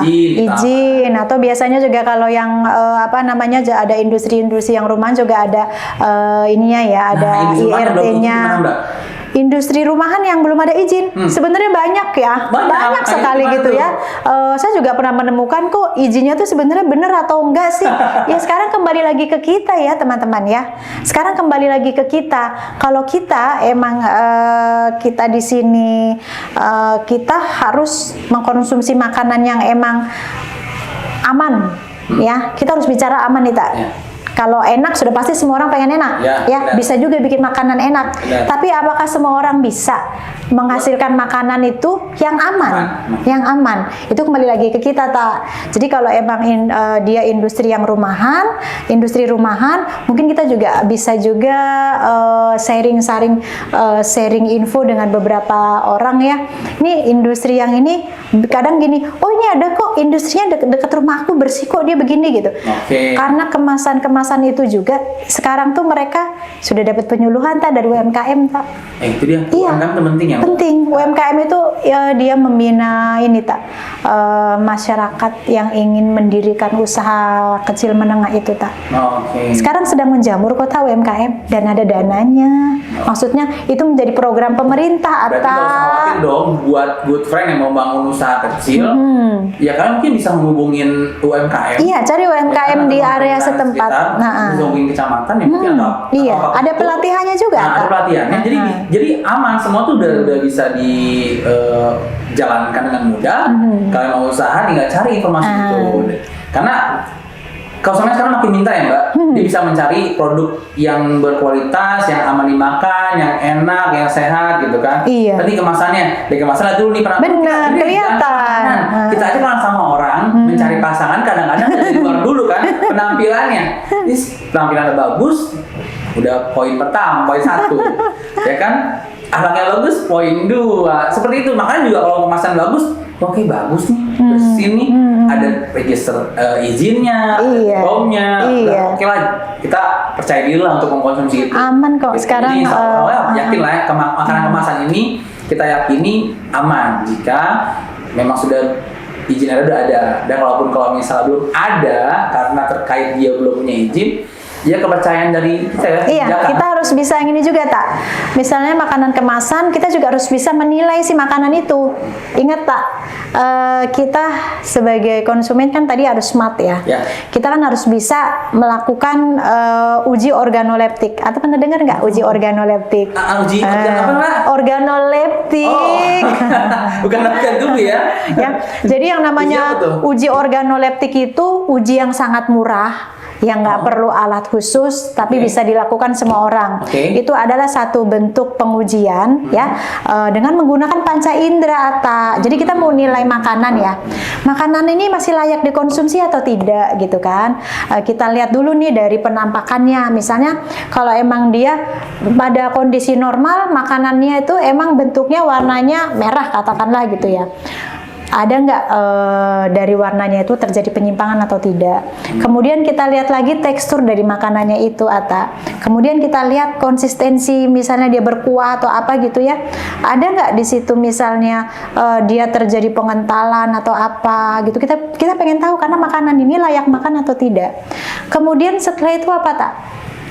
izin. Atau biasanya juga kalau yang apa namanya, ada industri-industri yang rumahan juga ada ininya ya, ada IRT-nya. Industri rumahan yang belum ada izin, sebenarnya banyak ya, banyak sekali gitu ya. Saya juga pernah menemukan kok izinnya tuh sebenarnya bener atau enggak sih. Ya sekarang kembali lagi ke kita ya teman-teman ya. Sekarang kembali lagi ke kita. Kalau kita emang kita di sini kita harus mengkonsumsi makanan yang emang aman ya. Kita harus bicara aman nih tak. Kalau enak sudah pasti semua orang pengen enak, ya bisa juga bikin makanan enak. Tapi apakah semua orang bisa menghasilkan makanan itu yang aman? Yang aman itu kembali lagi ke kita tak. Jadi kalau emang dia industri yang rumahan, mungkin kita juga bisa juga sharing info dengan beberapa orang ya. Ini industri yang ini kadang gini, oh ini ada kok industrinya dekat rumah aku, bersih kok, dia begini gitu. Karena kemasan itu juga sekarang tuh mereka sudah dapat penyuluhan tak dari UMKM tak. Itu dia. UMKM itu penting ya. Penting. UMKM itu ya dia membina ini tak, masyarakat yang ingin mendirikan usaha kecil menengah itu tak. Sekarang sedang menjamur kota UMKM dan ada dananya. Maksudnya itu menjadi program pemerintah atau. Berarti nggak usah khawatir dong buat good friend yang mau bangun usaha kecil. Ya kan mungkin bisa menghubungin UMKM. Iya, cari UMKM di area setempat. Menghubungin kecamatan ya mungkin atau ada pelatihannya juga. Ada pelatihannya. Jadi aman, semua tuh udah bisa dijalankan dengan mudah. Kalau mau usaha tinggal cari informasi itu. Karena konsumen sekarang makin minta ya Mbak, dia bisa mencari produk yang berkualitas, yang aman dimakan, yang enak, yang sehat gitu kan. Tadi kemasannya, dari kemasan dulu nih benar, kelihatan. Kita aja kalau sama orang mencari pasangan kadang-kadang dari luar dulu kan penampilannya. Ini penampilannya bagus, udah poin pertama, poin 1, ya kan? Akhlaknya bagus, poin 2. Seperti itu. Makanya juga kalau kemasan bagus, oke bagus nih, bersih nih, ada register izinnya, BPOM-nya, oke lah, kita percaya diri lah untuk mengkonsumsi itu. Aman kok sekarang. Jadi yakin lah ya, makanan kemasan ini kita yakini aman jika memang sudah izin udah ada. Dan kalau misalnya belum ada karena terkait dia belum punya izin, ya kepercayaan dari kita ya. Kita harus bisa yang ini juga tak. Misalnya makanan kemasan, kita juga harus bisa menilai si makanan itu. Ingat tak, kita sebagai konsumen kan tadi harus smart ya. Kita kan harus bisa melakukan uji organoleptik. Atau pernah dengar nggak uji organoleptik? Uji apa Mbak? Organoleptik. Bukan organ dulu ya. Jadi yang namanya uji organoleptik itu uji yang sangat murah, yang nggak perlu alat khusus, tapi bisa dilakukan semua orang. Itu adalah satu bentuk pengujian ya, dengan menggunakan panca indera, Ata. Jadi kita mau nilai makanan ya, makanan ini masih layak dikonsumsi atau tidak gitu kan. Kita lihat dulu nih dari penampakannya. Misalnya kalau emang dia pada kondisi normal, makanannya itu emang bentuknya warnanya merah katakanlah gitu ya, ada nggak dari warnanya itu terjadi penyimpangan atau tidak. Kemudian kita lihat lagi tekstur dari makanannya itu, Ata. Kemudian kita lihat konsistensi, misalnya dia berkuah atau apa gitu ya, ada nggak di situ misalnya dia terjadi pengentalan atau apa gitu. Kita pengen tahu karena makanan ini layak makan atau tidak. Kemudian setelah itu apa tak?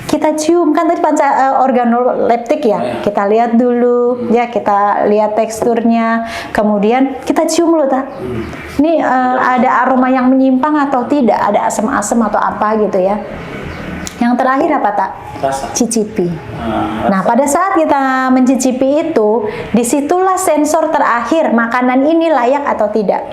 Kita cium, kan tadi panca organoleptik ya, kita lihat dulu ya, kita lihat teksturnya, kemudian kita cium loh tak, ini ada aroma yang menyimpang atau tidak, ada asam-asam atau apa gitu ya. Yang terakhir apa tak? Rasa. Cicipi. Nah pada saat kita mencicipi itu, disitulah sensor terakhir makanan ini layak atau tidak.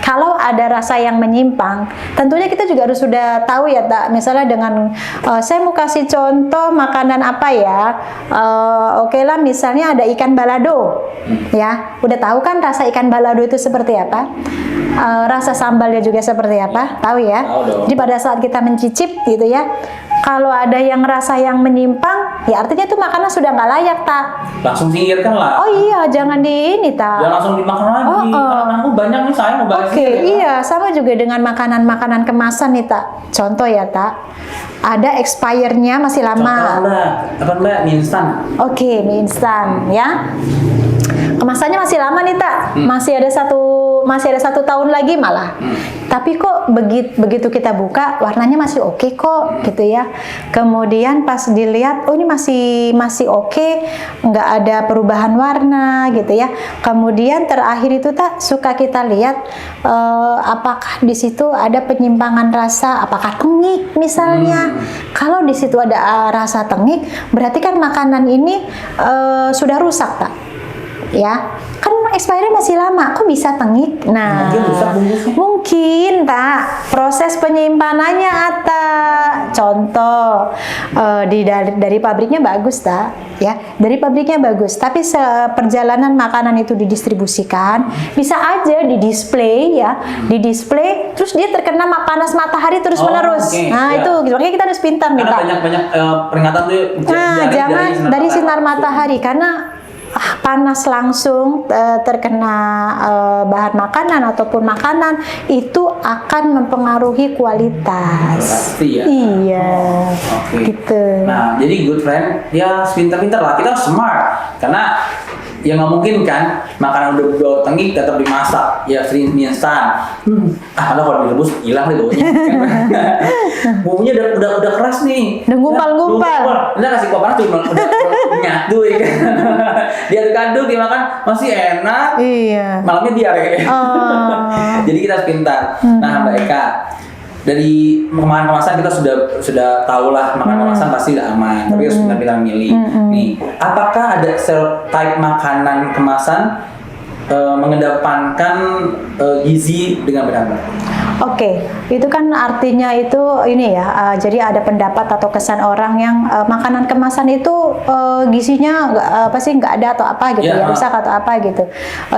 Kalau ada rasa yang menyimpang, tentunya kita juga harus sudah tahu ya, tak. Misalnya dengan saya mau kasih contoh makanan apa ya, oke lah, misalnya ada ikan balado, ya, udah tahu kan rasa ikan balado itu seperti apa, rasa sambalnya juga seperti apa, tahu ya. Jadi pada saat kita mencicip gitu ya, kalau ada yang rasa yang menyimpang, ya artinya itu makanan sudah nggak layak, tak. Langsung singkirkan lah. Oh iya, jangan di ini, tak. Jangan langsung dimakan lagi. Makananku banyak nih, saya mau bahas. Iya, sama juga dengan makanan-makanan kemasan nih, tak. Contoh ya, tak. Ada expirednya masih lama. Contoh apa Mbak? Mie instan. Mie instan ya. Kemasannya masih lama nih, tak. Masih ada satu tahun lagi malah. Tapi kok begitu kita buka, warnanya masih oke kok gitu ya. Kemudian pas dilihat, oh ini masih oke, nggak ada perubahan warna gitu ya. Kemudian terakhir itu tak suka kita lihat apakah di situ ada penyimpangan rasa, apakah tengik misalnya. Kalau di situ ada rasa tengik, berarti kan makanan ini sudah rusak, tak. Ya, kan expiry masih lama, kok bisa tengik? Nah, mungkin tak, proses penyimpanannya Ata. Contoh dari pabriknya bagus, tak, ya, dari pabriknya bagus, tapi perjalanan makanan itu didistribusikan, bisa aja di display ya, terus dia terkena panas matahari terus menerus. Nah itu, gitu. Makanya kita harus pintar nih, tak. Banyak peringatan tuh. Jangan dari sinar matahari, karena panas langsung terkena bahan makanan ataupun makanan itu akan mempengaruhi kualitas. Pasti ya. Iya. Gitu. Nah, jadi good friend ya pintar-pintar lah, kita smart karena ya nggak mungkin kan makanan udah tengik tetap dimasak ya, mie instan. Ada kalau direbus hilang deh baunya. Bumbunya udah keras nih. Udah ngumpal-ngumpal. Udah kasih kuah panas cuma udah nyatu ya kan. Diaduk-aduk dimakan masih enak. Iya. Malamnya diare. Jadi kita harus pintar. Nah, Mbak Eka, dari makanan kemasan kita sudah tahu lah makanan kemasan pasti udah aman, tapi harus pintar-pintar milih. Nih, apakah ada stereotype makanan kemasan mengedepankan gizi dengan benar-benar? Oke, itu kan artinya itu ini ya, jadi ada pendapat atau kesan orang yang makanan kemasan itu gizinya nggak ada atau apa gitu ya, rusak atau apa gitu.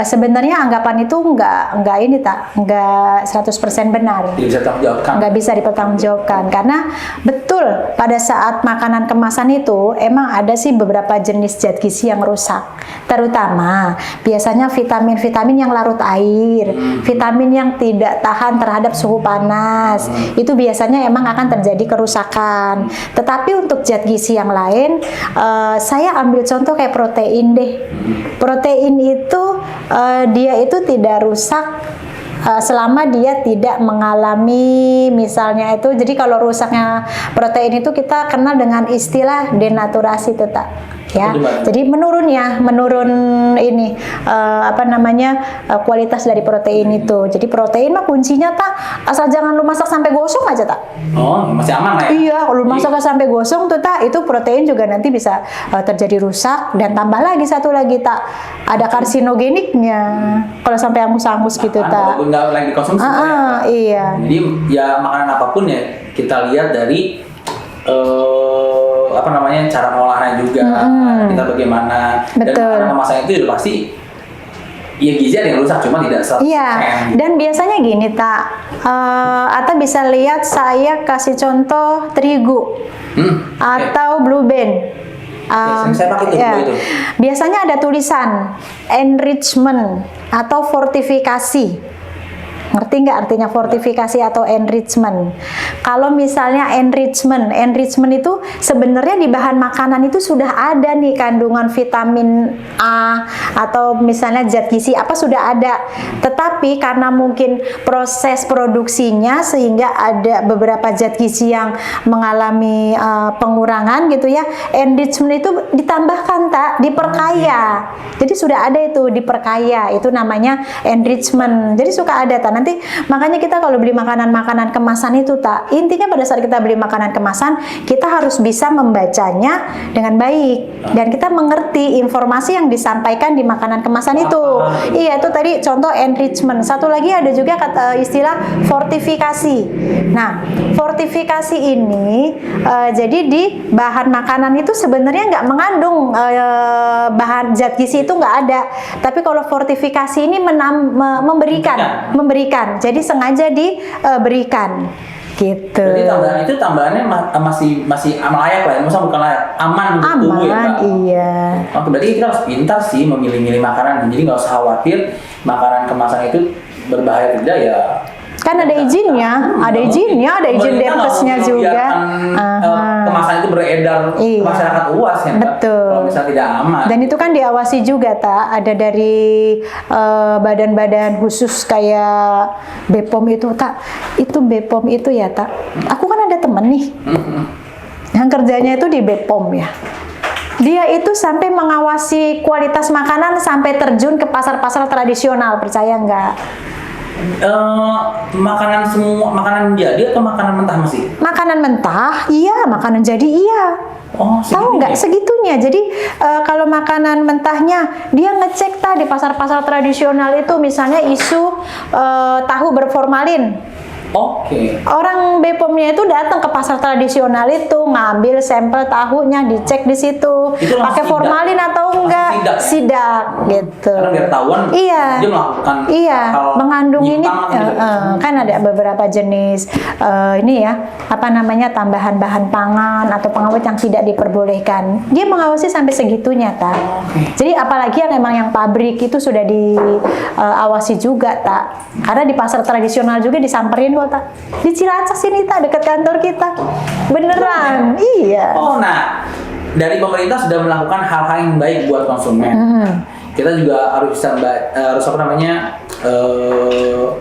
Sebenarnya anggapan itu nggak ini tak, nggak 100% benar. Nggak bisa dipertanggungjawabkan karena betul pada saat makanan kemasan itu emang ada sih beberapa jenis zat gizi yang rusak, terutama biasanya vitamin-vitamin yang larut air, vitamin yang tidak tahan terhadap suhu panas, itu biasanya emang akan terjadi kerusakan. Tetapi untuk zat gizi yang lain, saya ambil contoh kayak protein deh. Protein itu dia itu tidak rusak selama dia tidak mengalami misalnya itu, jadi kalau rusaknya protein itu kita kenal dengan istilah denaturasi itu tak ya. Jadi menurun ini kualitas dari protein itu. Jadi protein mah kuncinya tak, asal jangan lu masak sampai gosong aja tak. Oh, masih aman lah ya. Iya, kalau lu masak sampai gosong tuh tak, itu protein juga nanti bisa terjadi rusak, dan tambah lagi satu lagi tak, ada karsinogeniknya kalau sampai angus-angus gitu tak. Kalau nggak lagi dikonsumsi. Iya. Jadi ya makanan apapun ya kita lihat dari cara mengolahnya juga, kita bagaimana. Betul. Dan makanan kemasan itu udah pasti ya gizi ada yang rusak, cuma tidak 100%. Iya, dan biasanya gini tak, Ata bisa lihat saya kasih contoh terigu atau blue band. Saya pakai itu. Biasanya ada tulisan enrichment atau fortifikasi. Ngerti nggak artinya fortifikasi atau enrichment? Kalau misalnya enrichment itu sebenarnya di bahan makanan itu sudah ada nih kandungan vitamin A atau misalnya zat gizi apa sudah ada. Tetapi karena mungkin proses produksinya sehingga ada beberapa zat gizi yang mengalami pengurangan gitu ya. Enrichment itu ditambahkan tak, diperkaya. Jadi sudah ada itu diperkaya, itu namanya enrichment. Jadi suka ada tak. Nanti makanya kita kalau beli makanan-makanan kemasan itu tak, intinya pada saat kita beli makanan kemasan kita harus bisa membacanya dengan baik dan kita mengerti informasi yang disampaikan di makanan kemasan itu. Iya, itu tadi contoh enrichment. Satu lagi ada juga kata istilah fortifikasi. Nah, fortifikasi ini jadi di bahan makanan itu sebenarnya nggak mengandung bahan zat gizi, itu nggak ada. Tapi kalau fortifikasi ini memberikan. Jadi sengaja diberikan gitu. Jadi tambahannya masih layak lah, maksudnya bukan layak, aman untuk tubuh ya Pak? Iya. Oke, berarti kita harus pintar sih memilih-milih makanan. Jadi nggak usah khawatir makanan kemasan itu berbahaya tidak ya. Kan ada izinnya, ada izin Depkesnya juga. Kemasan itu beredar ke masyarakat luas ya, betul. Kalau misalnya tidak aman. Dan itu kan diawasi juga tak, ada dari badan-badan khusus kayak BPOM itu tak. Itu BPOM itu ya tak. Aku kan ada temen nih, yang kerjanya itu di BPOM ya. Dia itu sampai mengawasi kualitas makanan sampai terjun ke pasar-pasar tradisional, percaya nggak? Makanan jadi atau makanan mentah masih? Makanan mentah, iya. Makanan jadi, iya. Oh, tahu nggak segitunya? Jadi kalau makanan mentahnya dia ngecek di pasar-pasar tradisional itu, misalnya isu tahu berformalin. Oke. Orang BPOM-nya itu datang ke pasar tradisional itu, ngambil sampel tahunya, dicek di situ, pakai formalin atau enggak, sidak gitu. Karena biar tahuan dia melakukan hal mengandung ini gitu. kan ada beberapa jenis ini ya, tambahan bahan pangan atau pengawet yang tidak diperbolehkan. Dia mengawasi sampai segitunya tak. Jadi apalagi yang memang yang pabrik itu sudah diawasi juga tak. Karena di pasar tradisional juga disamperin tak. Di Cilacap sini tak, dekat kantor kita. Beneran, iya. Oh, nah, dari pemerintah sudah melakukan hal-hal yang baik buat konsumen. Kita juga harus bisa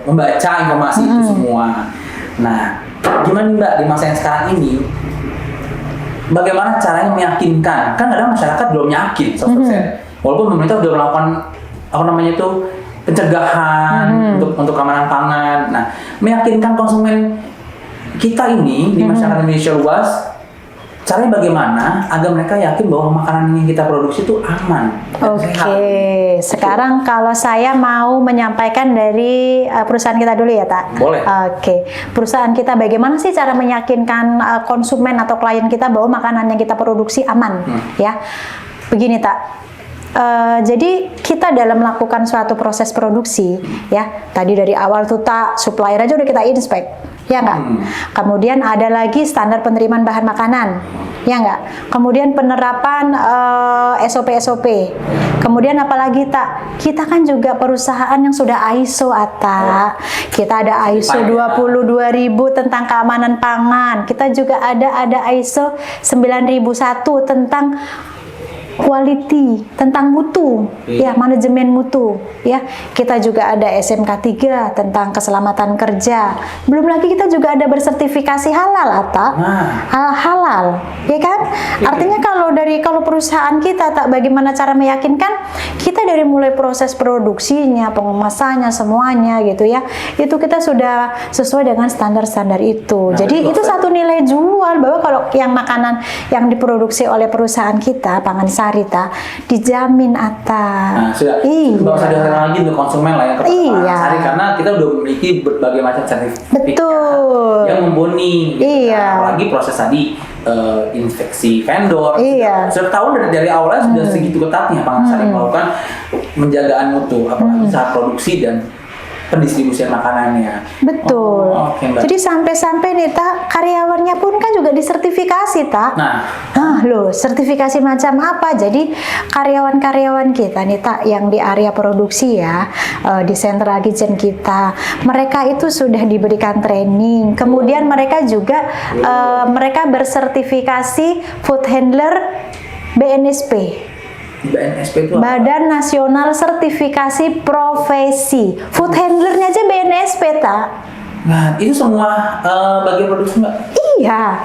membaca informasi itu semua. Nah, gimana Mbak di masa yang sekarang ini? Bagaimana caranya meyakinkan? Kan kadang masyarakat belum yakin 100%. Walaupun pemerintah sudah melakukan pencegahan untuk keamanan pangan. Nah, meyakinkan konsumen kita ini di masyarakat Indonesia luas, caranya bagaimana agar mereka yakin bahwa makanan yang kita produksi itu aman dan sehat. Sekarang kalau saya mau menyampaikan dari perusahaan kita dulu ya tak? Boleh. Perusahaan kita bagaimana sih cara meyakinkan konsumen atau klien kita bahwa makanan yang kita produksi aman? Ya, begini tak. Jadi kita dalam melakukan suatu proses produksi ya, tadi dari awal tuh tak, supplier aja udah kita inspek ya nggak. Kemudian ada lagi standar penerimaan bahan makanan ya nggak. Kemudian penerapan SOP. Kemudian apalagi tak, kita kan juga perusahaan yang sudah ISO Ata. Kita ada ISO 22000 tentang keamanan pangan. Kita juga ada ISO 9001 tentang quality, tentang mutu, ya manajemen mutu, ya. Kita juga ada SMK 3 tentang keselamatan kerja. Belum lagi kita juga ada bersertifikasi halal, Ata. Halal, ya kan? Artinya kalau perusahaan kita tak bagaimana cara meyakinkan kita dari mulai proses produksinya, pengemasannya, semuanya gitu ya. Itu kita sudah sesuai dengan standar-standar itu. Jadi itu satu nilai jual bahwa kalau yang makanan yang diproduksi oleh perusahaan kita, Pangan Sari dijamin Ata. Nah, sudah. Nggak usah diharapkan lagi untuk konsumen lah ya kepada Pangan Sari, karena kita udah memiliki berbagai macam sertifikat yang mumpuni. Gitu. Apalagi proses tadi inspeksi vendor. Sudah tahu dari awalnya sudah segitu ketatnya Pangan Sari melakukan penjagaan mutu, apalagi saat produksi dan pendistribusian makanannya. Betul. Jadi sampai-sampai nih Tak, karyawannya pun kan juga disertifikasi Tak. Loh, sertifikasi macam apa? Jadi karyawan-karyawan kita nih Tak yang di area produksi ya, di Central Kitchen kita, mereka itu sudah diberikan training. Kemudian mereka juga mereka bersertifikasi food handler BNSP. BNSP itu apa? Badan Nasional Sertifikasi Profesi. Food handlernya aja BNSP Tak. Nah, itu semua bagian produksi Mbak? Iya.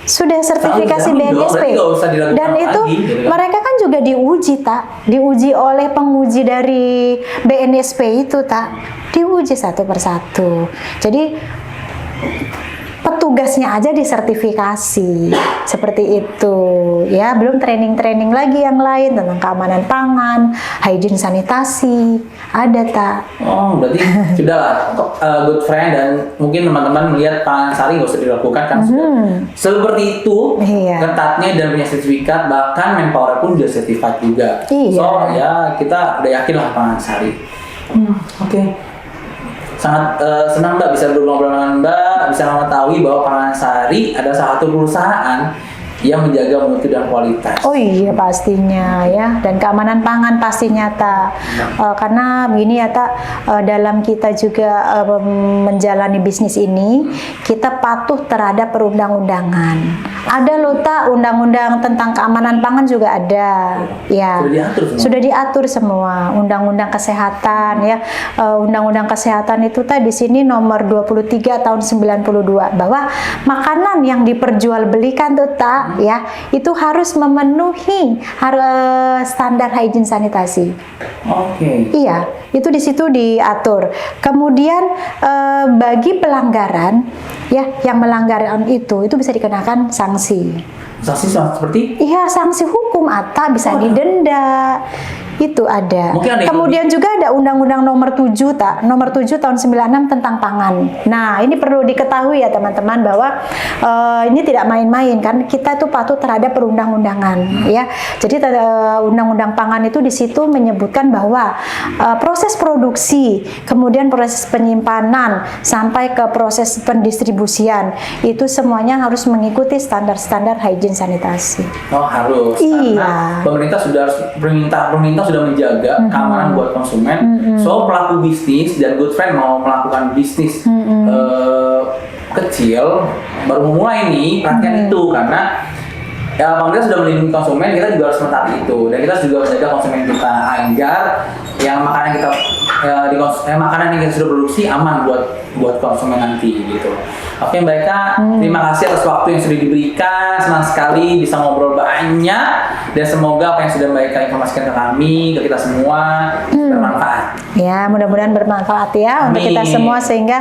Sudah sertifikasi BNSP. Dan itu mereka kan juga diuji Tak. Diuji oleh penguji dari BNSP itu Tak. Diuji satu persatu. Jadi petugasnya aja disertifikasi seperti itu ya, belum training lagi yang lain tentang keamanan pangan, hygiene sanitasi ada Tak. Berarti sudah lah good friend, dan mungkin teman-teman melihat Pangan Sari nggak usah dilakukan kan sudah seperti itu ketatnya dan punya sertifikat, bahkan manpower pun sudah certified juga. So ya kita udah yakin lah Pangan Sari. Sangat senang Mbak bisa ngobrol dengan Mbak, bisa mengetahui bahwa Pangan Sari ada salah satu perusahaan yang menjaga mutu dan kualitas. Oh iya pastinya ya, dan keamanan pangan pastinya Tak. Karena begini ya Tak, dalam kita juga menjalani bisnis ini, kita patuh terhadap perundang-undangan. Ada loh Tak, undang-undang tentang keamanan pangan juga ada. Ya, sudah diatur semua. Undang-undang kesehatan ya, undang-undang kesehatan itu Tak di sini nomor 23 tahun 92 bahwa makanan yang diperjualbelikan tuh Tak ya, itu harus memenuhi standar hygiene sanitasi. Iya, itu di situ diatur. Kemudian bagi pelanggaran ya, yang melanggaran itu bisa dikenakan sanksi. Sanksi seperti? Iya, sanksi hukum Atta, bisa didenda. Itu ada. Kemudian juga ada Undang-Undang nomor 7 Tak, nomor 7 tahun 96 tentang pangan. Nah, ini perlu diketahui ya teman-teman bahwa ini tidak main-main kan, kita itu patuh terhadap perundang-undangan ya. Jadi Undang-Undang pangan itu di situ menyebutkan bahwa proses produksi, kemudian proses penyimpanan sampai ke proses pendistribusian itu semuanya harus mengikuti standar-standar hygiene sanitasi. Harus. Iya. Karena pemerintah sudah menjaga keamanan buat konsumen. So pelaku bisnis dan good friend mau melakukan bisnis kecil baru memulai nih perhatian itu, karena ya pemerintah sudah melindungi konsumen, kita juga harus mentaati itu, dan kita juga menjaga konsumen kita agar yang makanan kita makanan yang kita sudah produksi aman buat konsumen nanti gitu. Oke Mbak Eka, terima kasih atas waktu yang sudah diberikan, senang sekali bisa ngobrol banyak, dan semoga apa yang sudah Mbak Eka informasikan ke kami, ke kita semua bermanfaat. Ya, mudah-mudahan bermanfaat ya untuk kita semua, sehingga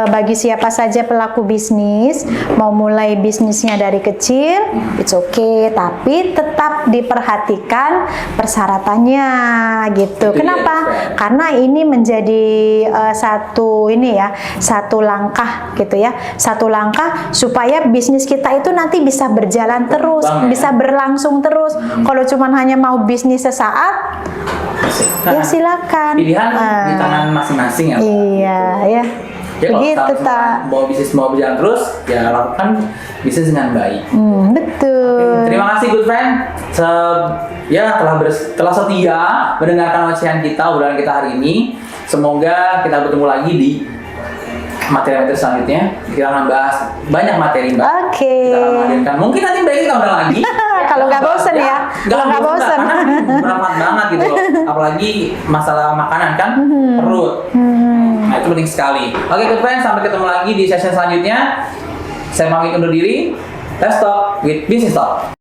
bagi siapa saja pelaku bisnis mau mulai bisnisnya dari kecil, it's okay, tapi tetap diperhatikan persyaratannya gitu. Kenapa? Karena ini menjadi satu langkah gitu ya, satu langkah supaya bisnis kita itu nanti bisa berjalan terus, bisa berlangsung terus. Kalau cuma hanya mau bisnis sesaat, ya silakan. Pilihan di tangan masing-masing ya. Iya ya. Begitu Tak. Mau bisnis mau berjalan terus, ya lakukan bisnis dengan baik. Betul. Terima kasih good friend. Telah setia mendengarkan ocehan kita, obrolan kita hari ini. Semoga kita bertemu lagi di materi-materi selanjutnya. Kita akan bahas banyak materi Mbak. Oke. Kita akan menghadirkan. Mungkin nanti Mbak kita undang lagi. Kalau nggak bosen ya. Kalau nggak bosen. Karena bermanfaat banget gitu loh. Apalagi masalah makanan kan, perut. Nah itu penting sekali. Oke good friends, sampai ketemu lagi di session selanjutnya. Saya pamit undur diri. Let's talk with Business Talk.